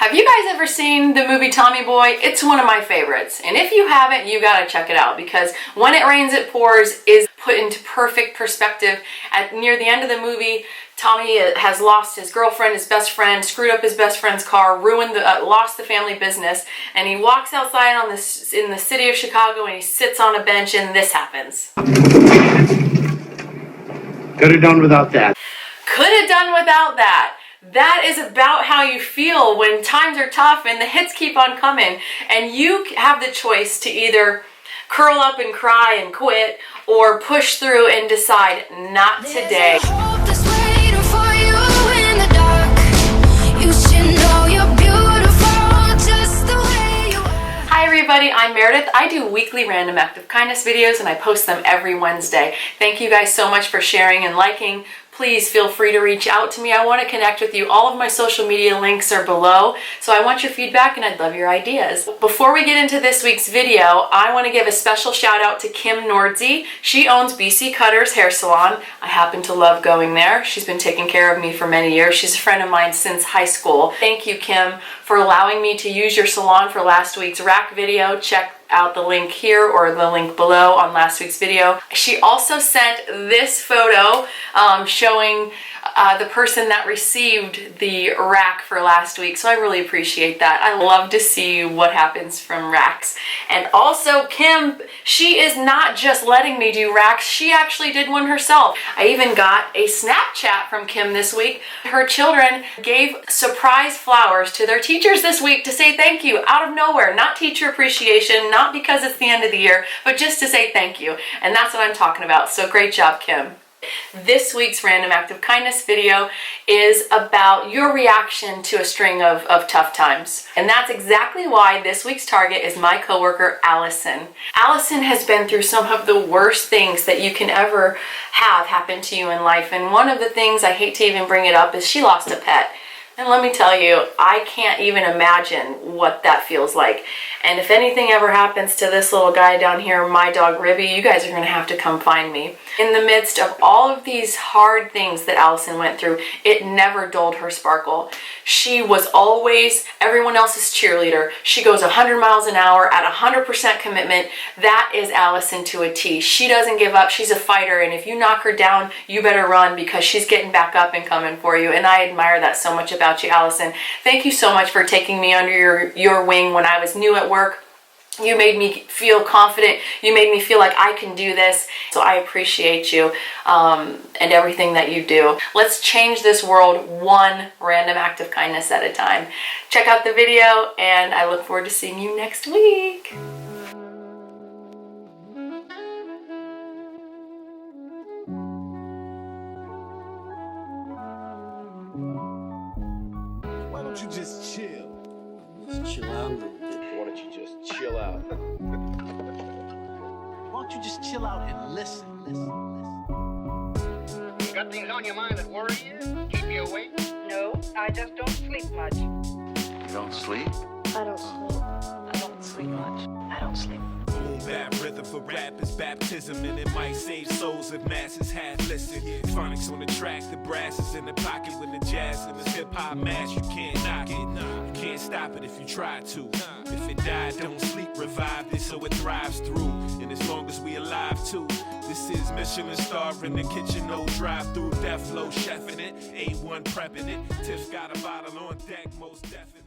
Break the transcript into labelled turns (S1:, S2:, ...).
S1: Have you guys ever seen the movie Tommy Boy? It's one of my favorites. And if you haven't, you gotta check it out, because When It Rains, It Pours is put into perfect perspective. Near the end of the movie, Tommy has lost his girlfriend, his best friend, screwed up his best friend's car, lost the family business, and he walks outside in the city of Chicago and he sits on a bench and this happens.
S2: Could have done without that.
S1: Could have done without that. That is about how you feel when times are tough and the hits keep on coming, and you have the choice to either curl up and cry and quit or push through and decide, not today. Hi everybody, I'm Meredith. I do weekly random act of kindness videos and I post them every Wednesday. Thank you guys so much for sharing and liking. Please feel free to reach out to me. I want to connect with you. All of my social media links are below, so I want your feedback and I'd love your ideas. Before we get into this week's video, I want to give a special shout out to Kim Nordsey. She owns BC Cutters Hair Salon. I happen to love going there. She's been taking care of me for many years. She's a friend of mine since high school. Thank you, Kim, for allowing me to use your salon for last week's rack video. Check out the link here or the link below on last week's video. She also sent this photo showing the person that received the rack for last week, so I really appreciate that. I love to see what happens from racks. And also Kim, she is not just letting me do racks, she actually did one herself. I even got a Snapchat from Kim this week. Her children gave surprise flowers to their teachers this week to say thank you out of nowhere. Not teacher appreciation, not because it's the end of the year, but just to say thank you. And that's what I'm talking about. So great job, Kim. This week's Random Act of Kindness video is about your reaction to a string of tough times. And that's exactly why this week's target is my coworker, Allison. Allison has been through some of the worst things that you can ever have happen to you in life. And one of the things, I hate to even bring it up, is she lost a pet. And let me tell you, I can't even imagine what that feels like. And if anything ever happens to this little guy down here, my dog Ribby, you guys are gonna have to come find me. In the midst of all of these hard things that Allison went through, it never dulled her sparkle. She was always everyone else's cheerleader. She goes 100 miles an hour at 100% commitment. That is Allison to a T. She doesn't give up. She's a fighter, and if you knock her down, you better run, because she's getting back up and coming for you. And I admire that so much about you, Allison. Thank you so much for taking me under your wing when I was new at work. You made me feel confident. You made me feel like I can do this. So I appreciate you and everything that you do. Let's change this world one random act of kindness at a time. Check out the video, and I look forward to seeing you next week.
S3: Why don't you just chill?
S2: Just chill out a little bit.
S3: Why don't you just chill out? Why don't you just chill out and listen?
S4: You got things on your mind that worry you? Keep you awake?
S5: No, I just don't sleep much.
S2: You don't sleep?
S5: I don't sleep. I don't sleep much. I don't sleep.
S6: Boom bap rhythm for rap is baptism, and it might save souls if masses half listen. Phonics on the track, the brass is in the pocket with the jazz and the hip hop mash. You can't knock it, you can't stop it if you try to. If it died, don't sleep, revive it so it thrives through. And as long as we alive too. This is Michelin star in the kitchen, no drive through. Death flow chefing it, A1 prepping it. Tiff's got a bottle on deck, most definitely.